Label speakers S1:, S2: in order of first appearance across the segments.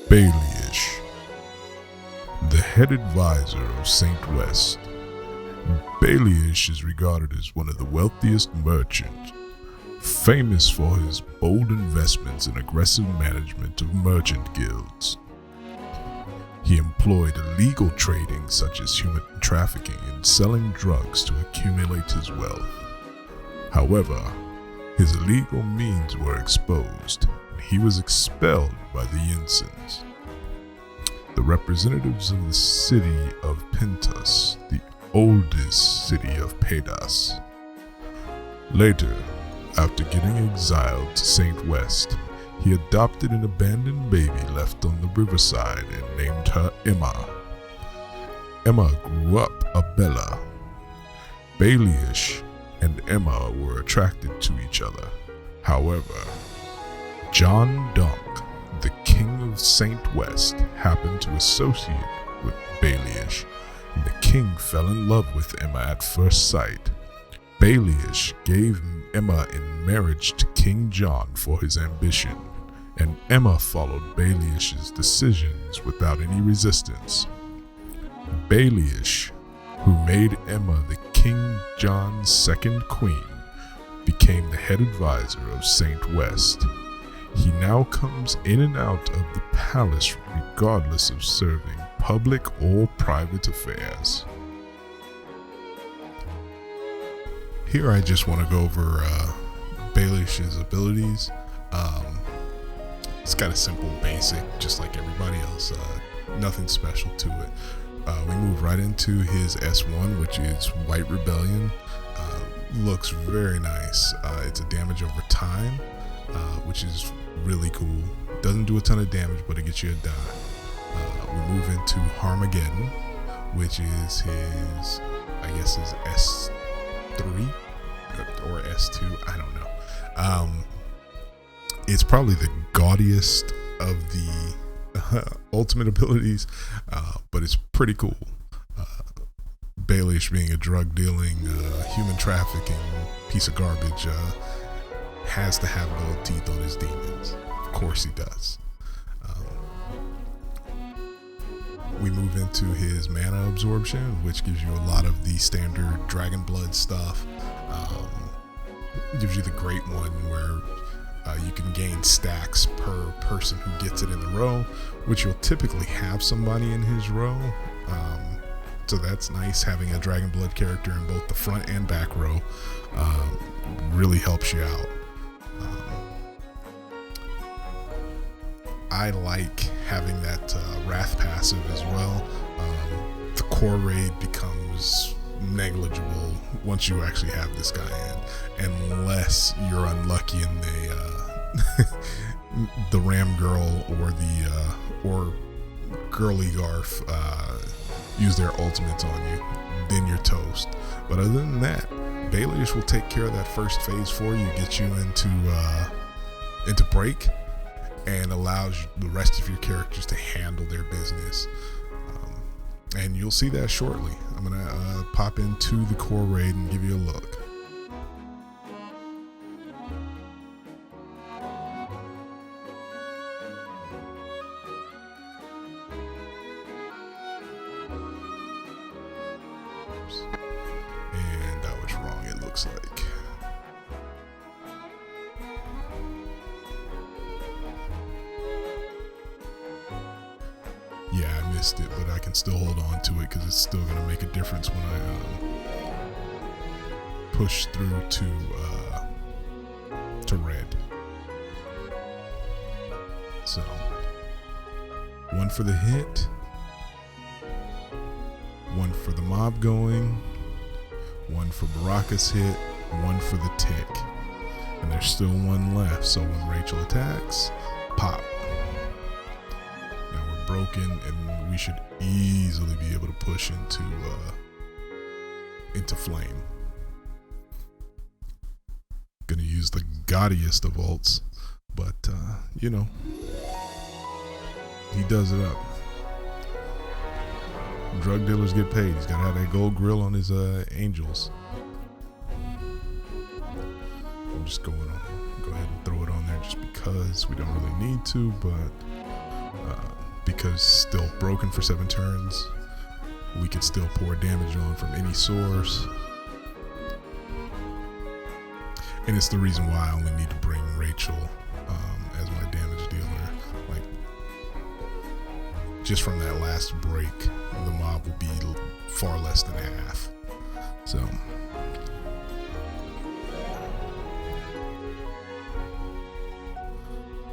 S1: Baileysh, the head advisor of St. West. Baileysh is regarded as one of the wealthiest merchants, famous for his bold investments and aggressive management of merchant guilds. He employed illegal trading such as human trafficking and selling drugs to accumulate his wealth. However, his illegal means were exposed, and he was expelled by the ensigns, the representatives of the city of Pentus, the oldest city of Pedas. Later, after getting exiled to St. West, he adopted an abandoned baby left on the riverside and named her Emma. Emma grew up a Bella. Baileysh and Emma were attracted to each other. However, John Dunk, the king of St. West, happened to associate with Baileysh, and the king fell in love with Emma at first sight. Baileysh gave Emma in marriage to King John for his ambition, and Emma followed Baileysh's decisions without any resistance. Baileysh, who made Emma the King John's second queen, became the head advisor of St. West. He now comes in and out of the palace regardless of serving public or private affairs. Here I just want to go over Baileysh's abilities. It's got a simple basic, just like everybody else, nothing special to it. We move right into his S1, which is White Rebellion. Looks very nice. It's a damage over time, which is really cool. Doesn't do a ton of damage, but it gets you a die. We move into Harmageddon, which is his, I guess, his S3 or S2. I don't know. It's probably the gaudiest of the ultimate abilities, but it's pretty cool. Baileysh, being a drug dealing, human trafficking piece of garbage, has to have gold teeth on his demons. Of course he does. We move into his mana absorption, which gives you a lot of the standard dragon blood stuff. Gives you the great one where you can gain stacks per person who gets it in the row, which you'll typically have somebody in his row. So that's nice. Having a dragon blood character in both the front and back row really helps you out. I like having that Wrath passive as well. The core raid becomes negligible once you actually have this guy in, unless you're unlucky and they the Ram Girl or the or Girly Garf use their ultimates on you, then you're toast. But other than that, Baileysh will take care of that first phase for you, get you into break, and allows the rest of your characters to handle their business. And you'll see that shortly. I'm gonna pop into the core raid and give you a look. And that was wrong, it looks like. Yeah, I missed it, but I can still hold on to it because it's still going to make a difference when I push through to red. So, one for the hit, one for the mob going, one for Baraka's hit, one for the tick. And there's still one left, so when Rachel attacks, pop. Broken, and we should easily be able to push into flame. Gonna use the gaudiest of ults, but you know, he does it up. Drug dealers get paid. He's gotta have that gold grill on his angels. I'm just go ahead and throw it on there just because we don't really need to, but because still broken for 7 turns. We could still pour damage on from any source. And it's the reason why I only need to bring Rachel as my damage dealer. Like, just from that last break, the mob will be far less than half. So,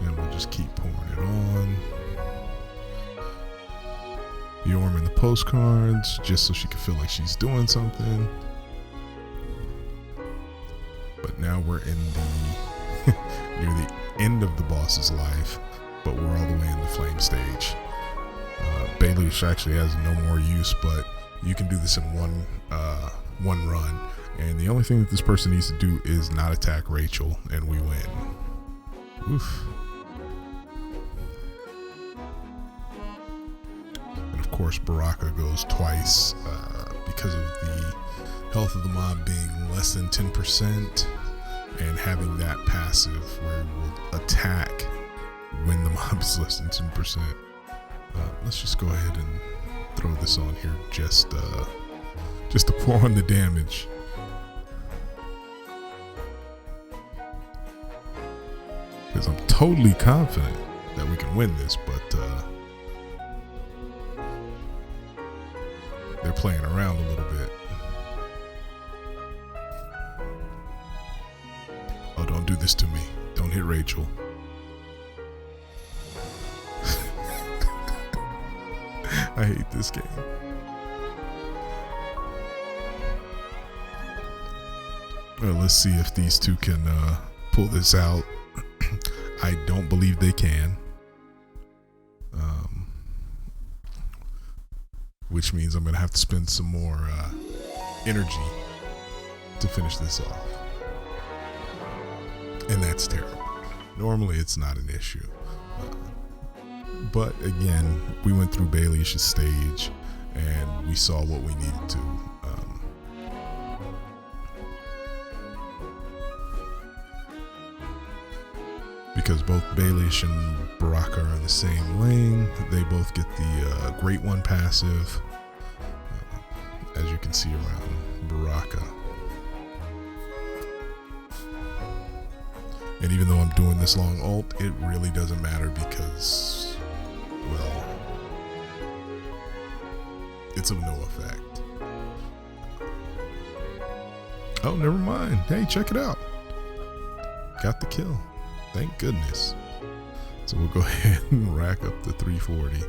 S1: and we'll just keep pouring it on. Yorm in the postcards, just so she can feel like she's doing something. But now we're in the near the end of the boss's life, but we're all the way in the flame stage. Baileysh actually has no more use, but you can do this in one run. And the only thing that this person needs to do is not attack Rachel, and we win. Oof. And of course, Baraka goes twice because of the health of the mob being less than 10%, and having that passive where it will attack when the mob is less than 10%. Let's just go ahead and throw this on here just to pour on the damage. Because I'm totally confident that we can win this, but they're playing around a little bit. Oh, don't do this to me. Don't hit Rachel. I hate this game. Well, let's see if these two can pull this out. I don't believe they can. Which means I'm going to have to spend some more energy to finish this off. And that's terrible. Normally it's not an issue. But again, we went through Baileysh's stage and we saw what we needed to. Because both Baileysh and Baraka are in the same lane, they both get the Great One passive, as you can see around Baraka. And even though I'm doing this long ult, it really doesn't matter because, well, it's of no effect. Oh, never mind. Hey, check it out. Got the kill. Thank goodness. So we'll go ahead and rack up the 340.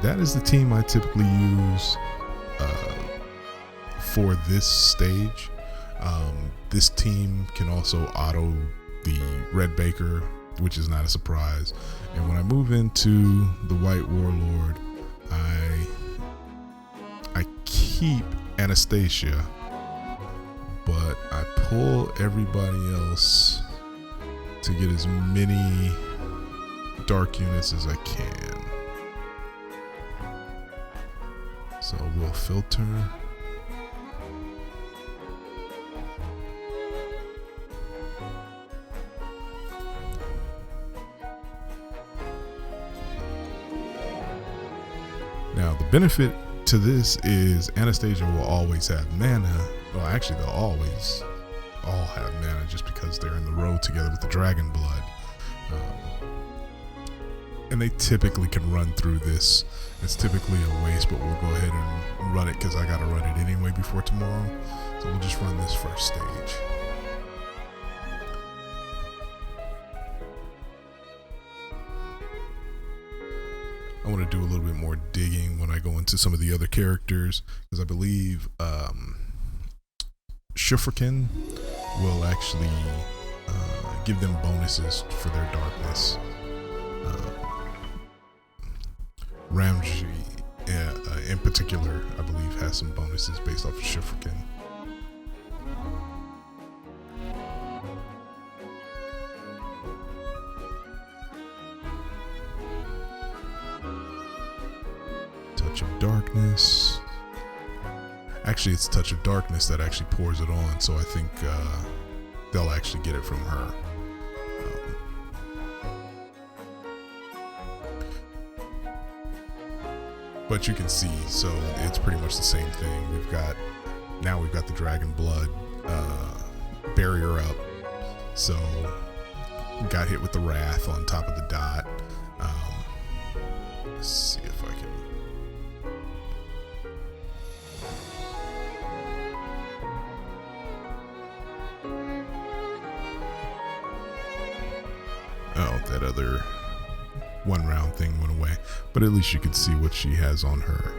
S1: That is the team I typically use for this stage. This team can also auto the Red Baker, which is not a surprise. And when I move into the White Warlord, I keep Anastasia, but I pull everybody else to get as many dark units as I can. So we'll filter. Now the benefit to this is Anastasia will always have mana. Well, actually they'll always all have mana just because they're in the row together with the Dragon Blood. And they typically can run through this. It's typically a waste, but we'll go ahead and run it because I gotta run it anyway before tomorrow. So we'll just run this first stage. I want to do a little bit more digging when I go into some of the other characters, because I believe Shufrakin will actually give them bonuses for their darkness. Ramji in particular, I believe, has some bonuses based off of Shufrakin. Touch of Darkness. Actually, it's Touch of Darkness that actually pours it on, so I think they'll actually get it from her. but you can see, so it's pretty much the same thing. We've got the dragon blood barrier up, so got hit with the wrath on top of the dot. Let's see if I can. Oh, that other one round thing went away, but at least you can see what she has on her.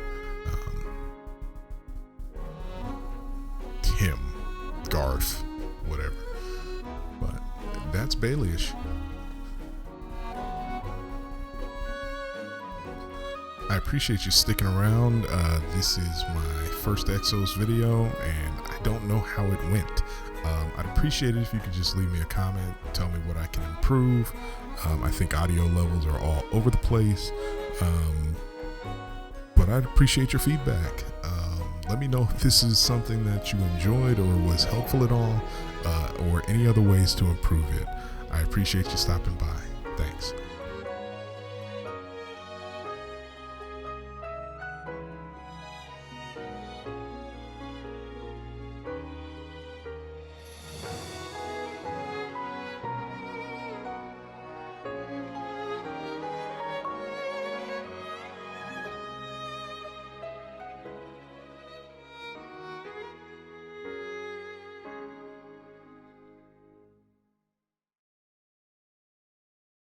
S1: Him, Garth, whatever. But that's Baileysh. I appreciate you sticking around. This is my first Exos video, and I don't know how it went. I'd appreciate it if you could just leave me a comment, tell me what I can improve. I think audio levels are all over the place, but I'd appreciate your feedback. Let me know if this is something that you enjoyed or was helpful at all, or any other ways to improve it. I appreciate you stopping by. Thanks.